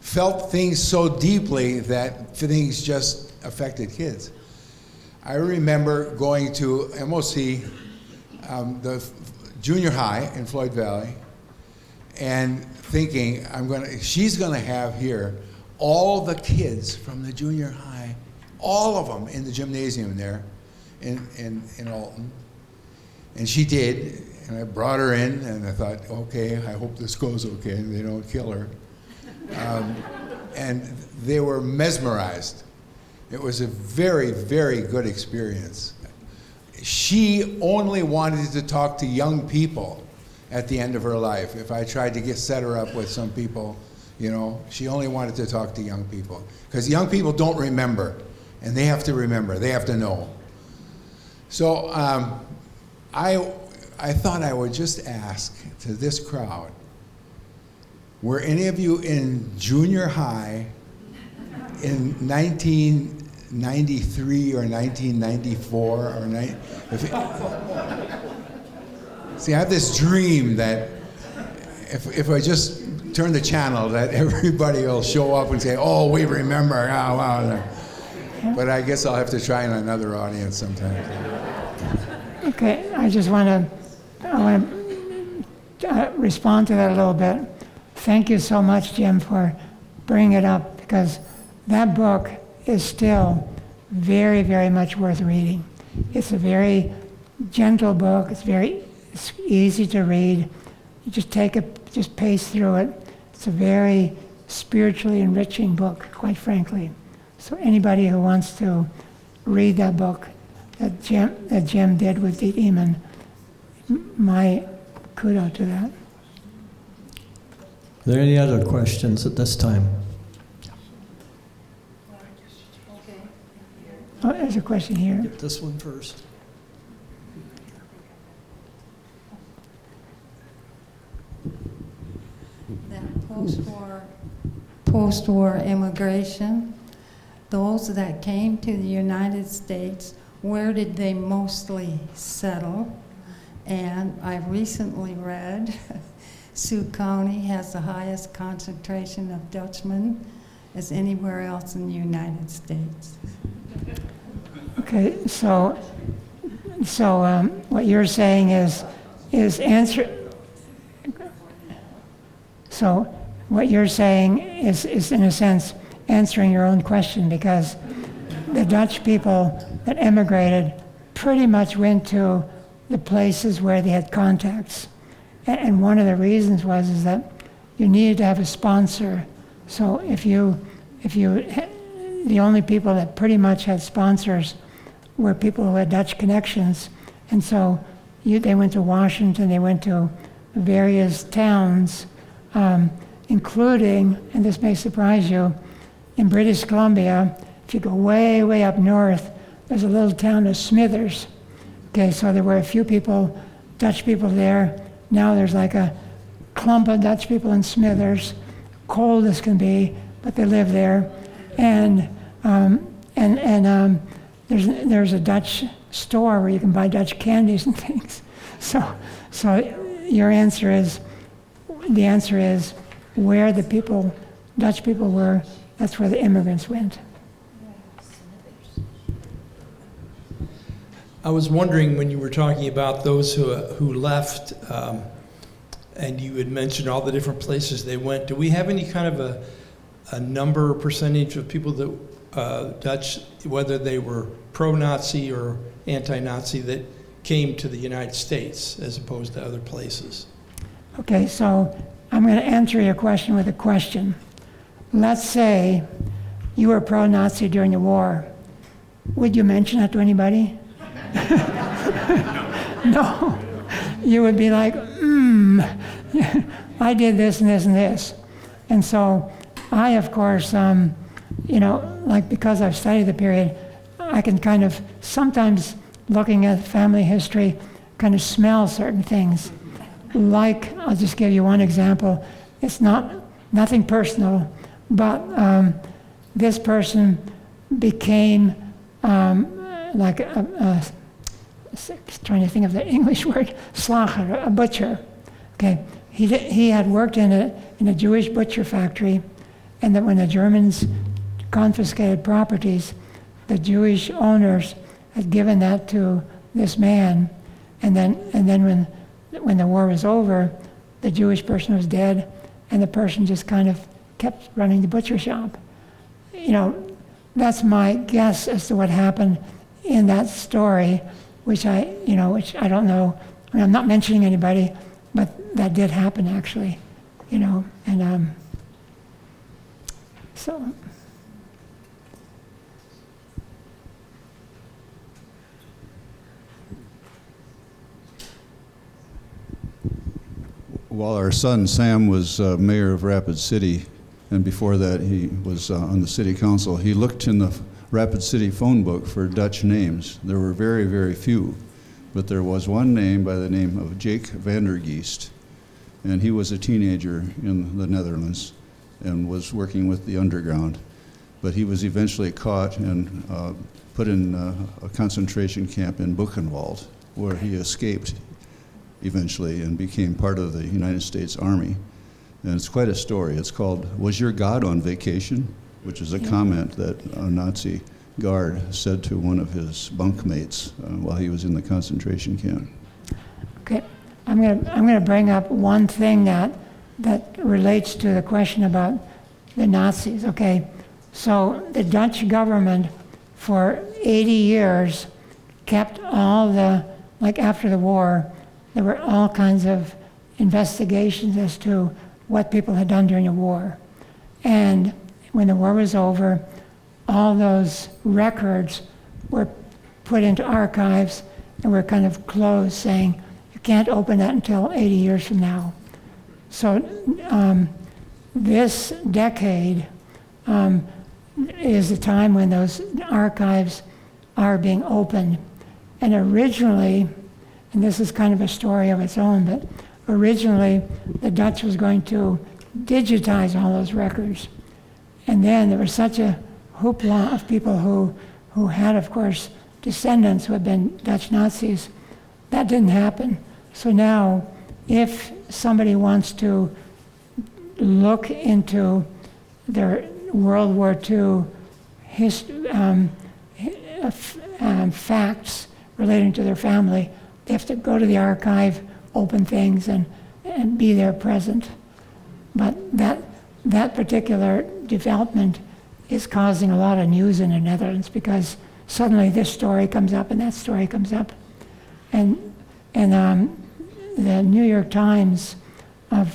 [SPEAKER 8] felt things so deeply that things just affected kids. I remember going to MOC, the junior high in Floyd Valley, and thinking, she's gonna have here all the kids from the junior high, all of them in the gymnasium there in Alton. And she did, and I brought her in, and I thought, okay, I hope this goes okay, and they don't kill her. And they were mesmerized. It was a very, very good experience. She only wanted to talk to young people at the end of her life. If I tried to set her up with some people, she only wanted to talk to young people. Because young people don't remember, and they have to remember, they have to know. So I thought I would just ask to this crowd, were any of you in junior high in 1993 or 1994 or see, I have this dream that if I just turn the channel, that everybody will show up and say, "Oh, we remember." Oh, wow. But I guess I'll have to try in another audience sometime.
[SPEAKER 2] Okay, I want to respond to that a little bit. Thank you so much, Jim, for bringing it up, because that book is still very, very much worth reading. It's a very gentle book. It's easy to read. You just just pace through it. It's a very spiritually enriching book, quite frankly. So anybody who wants to read that book that Jim did with DAHM, my kudos to that.
[SPEAKER 1] Are there any other questions at this time?
[SPEAKER 7] Okay.
[SPEAKER 2] Oh, there's a question here.
[SPEAKER 1] Get this one first.
[SPEAKER 7] That post-war immigration, those that came to the United States, where did they mostly settle? And I recently read Sioux County has the highest concentration of Dutchmen as anywhere else in the United States.
[SPEAKER 2] Okay, so what you're saying is answer. So what you're saying is in a sense answering your own question, because the Dutch people that emigrated pretty much went to the places where they had contacts. And one of the reasons is that you needed to have a sponsor. So the only people that pretty much had sponsors were people who had Dutch connections. And so they went to Washington, they went to various towns, including, and this may surprise you, in British Columbia, if you go way, way up north, there's a little town of Smithers. Okay, so there were a few people Dutch people there. Now there's like a clump of Dutch people in Smithers, cold as can be, but they live there. And there's a Dutch store where you can buy Dutch candies and things. So your answer is, the answer is where the people, Dutch people were, that's where the immigrants went.
[SPEAKER 9] I was wondering when you were talking about those who left, and you had mentioned all the different places they went. Do we have any kind of a number or percentage of people that Dutch, whether they were pro-Nazi or anti-Nazi, that came to the United States as opposed to other places?
[SPEAKER 2] Okay, so I'm going to answer your question with a question. Let's say you were pro-Nazi during the war. Would you mention that to anybody? No. You would be like, I did this and this and this. And so I, of course, like because I've studied the period, I can kind of, sometimes looking at family history, kind of smell certain things. Like, I'll just give you one example. It's nothing personal, but this person became like trying to think of the English word, slager, a butcher. Okay, he had worked in a Jewish butcher factory, and that when the Germans confiscated properties, the Jewish owners had given that to this man, and then when the war was over, the Jewish person was dead, and the person just kind of kept running the butcher shop. That's my guess as to what happened in that story, which I don't know. I mean, I'm not mentioning anybody, but that did happen actually, and so.
[SPEAKER 5] While our son Sam was mayor of Rapid City, and before that he was on the city council, he looked in the Rapid City phone book for Dutch names. There were very, very few, but there was one name by the name of Jake Vandergeest, and he was a teenager in the Netherlands and was working with the underground. But he was eventually caught and put in a concentration camp in Buchenwald, where he escaped eventually and became part of the United States Army. And it's quite a story. It's called, "Was Your God on Vacation?" which is a comment that a Nazi guard said to one of his bunkmates while he was in the concentration camp.
[SPEAKER 2] Okay, I'm gonna bring up one thing that relates to the question about the Nazis. Okay, so the Dutch government for 80 years kept all the, like after the war, there were all kinds of investigations as to what people had done during the war. And when the war was over, all those records were put into archives and were kind of closed, saying, you can't open that until 80 years from now. So this decade is the time when those archives are being opened. And originally, and this is kind of a story of its own, but originally the Dutch was going to digitize all those records. And then there was such a hoopla of people who had, of course, descendants who had been Dutch Nazis. That didn't happen. So now, if somebody wants to look into their World War II facts relating to their family, they have to go to the archive, open things, and be there present. But that particular development is causing a lot of news in the Netherlands, because suddenly this story comes up and that story comes up. And the New York Times about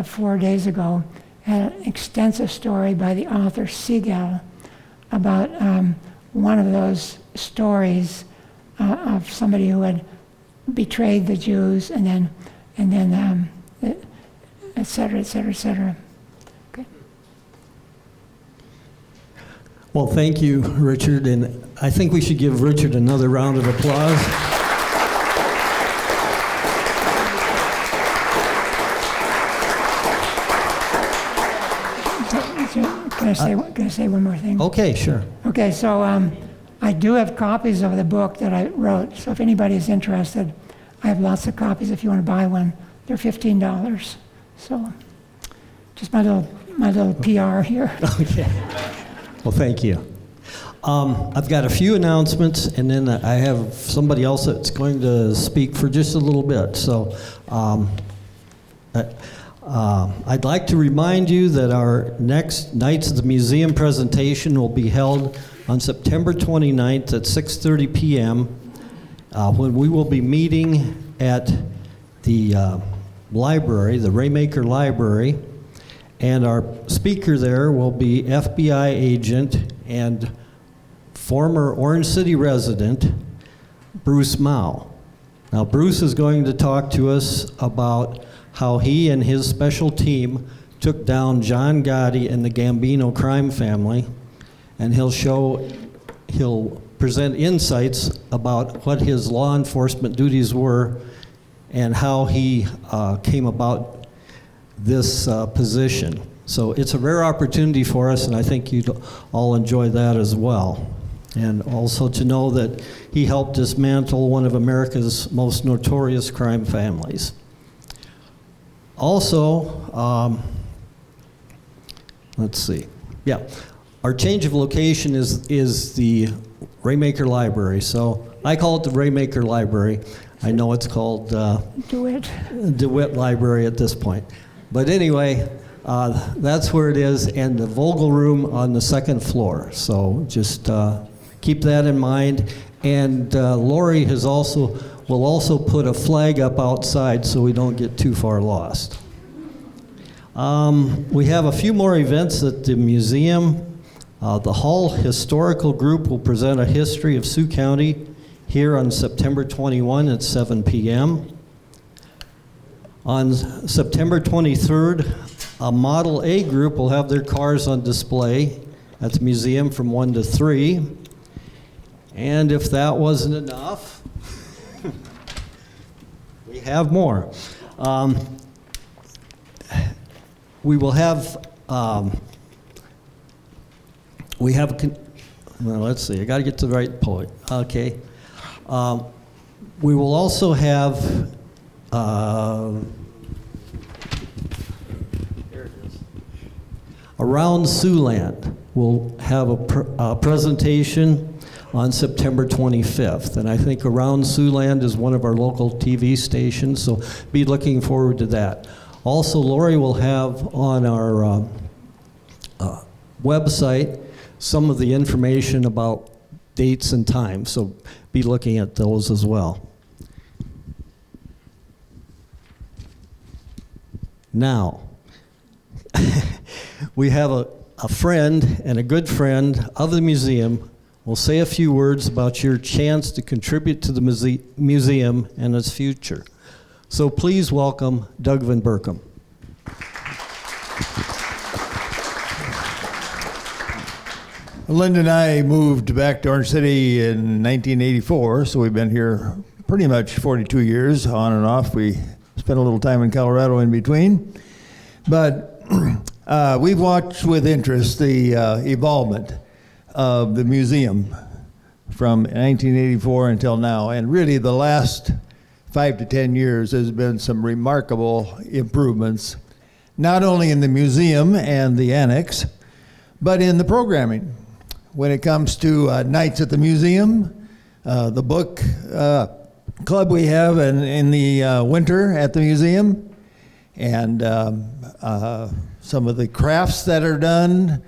[SPEAKER 2] 4 days ago had an extensive story by the author Siegel about one of those stories of somebody who had betrayed the Jews and then et cetera, et cetera, et cetera. Okay.
[SPEAKER 1] Well, thank you, Richard, and I think we should give Richard another round of applause.
[SPEAKER 2] Can I say one more thing?
[SPEAKER 1] Okay, sure.
[SPEAKER 2] Okay, so I do have copies of the book that I wrote. So if anybody is interested, I have lots of copies. If you want to buy one, they're $15. So just my little PR here.
[SPEAKER 1] Okay. Well, thank you. I've got a few announcements, and then I have somebody else that's going to speak for just a little bit. So I'd like to remind you that our next Nights of the Museum presentation will be held on September 29th at 6:30 p.m. When we will be meeting at the library, the Raymaker Library, and our speaker there will be FBI agent and former Orange City resident, Bruce Mao. Now, Bruce is going to talk to us about how he and his special team took down John Gotti and the Gambino crime family, and he'll present insights about what his law enforcement duties were and how he came about this position. So it's a rare opportunity for us, and I think you'd all enjoy that as well. And also to know that he helped dismantle one of America's most notorious crime families. Also, let's see. Yeah, our change of location is the Raymaker Library. So I call it the Raymaker Library. I know it's called DeWitt Library at this point. But anyway, that's where it is, and the Vogel Room on the second floor. So just keep that in mind. And Lori will also put a flag up outside so we don't get too far lost. We have a few more events at the museum. The Hall Historical Group will present a history of Sioux County here on September 21 at 7 p.m. On September 23rd, a Model A group will have their cars on display at the museum from 1 to 3. And if that wasn't enough, we have more. We will have, well, let's see, I got to get to the right point. Okay. We will also have, here it is. Around Siouxland, we'll have a presentation on September 25th. And I think Around Siouxland is one of our local TV stations, so be looking forward to that. Also, Lori will have on our website some of the information about dates and times, so be looking at those as well. Now, we have a friend and a good friend of the museum. We'll say a few words about your chance to contribute to the museum and its future. So please welcome Doug Van Berkom.
[SPEAKER 10] Linda and I moved back to Orange City in 1984, so we've been here pretty much 42 years, on and off. We spent a little time in Colorado in between. But we've watched with interest the evolvement of the museum from 1984 until now. And really the last 5 to 10 years has been some remarkable improvements, not only in the museum and the annex, but in the programming. When it comes to nights at the museum, the book club we have in the winter at the museum, and some of the crafts that are done,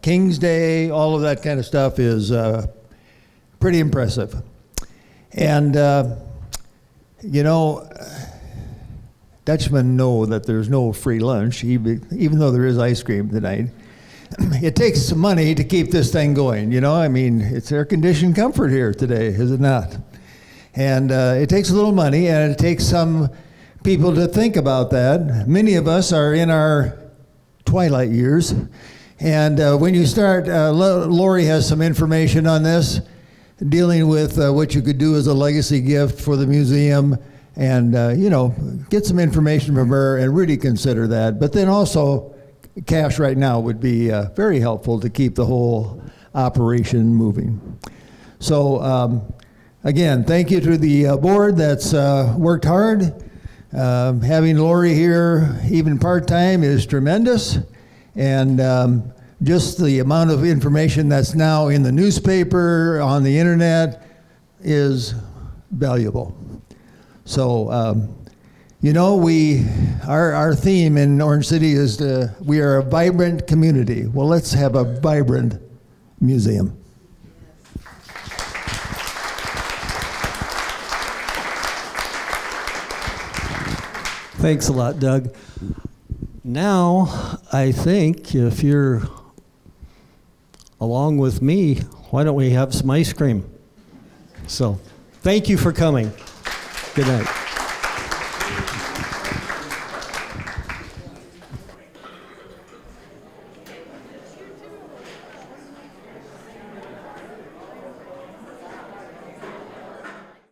[SPEAKER 10] King's Day, all of that kind of stuff is pretty impressive. And, you know, Dutchmen know that there's no free lunch, even though there is ice cream tonight. It takes some money to keep this thing going, you know? I mean, it's air-conditioned comfort here today, is it not? And it takes a little money, and it takes some people to think about that. Many of us are in our twilight years. And when you start, Lori has some information on this, dealing with what you could do as a legacy gift for the museum, and you know, get some information from her and really consider that. But then also cash right now would be very helpful to keep the whole operation moving. So again, thank you to the board that's worked hard. Having Lori here, even part-time, is tremendous. And just the amount of information that's now in the newspaper, on the internet, is valuable. So, you know, our theme in Orange City is we are a vibrant community. Well, let's have a vibrant museum.
[SPEAKER 1] Thanks a lot, Doug. Now, I think if you're along with me, why don't we have some ice cream? So, thank you for coming. Good night.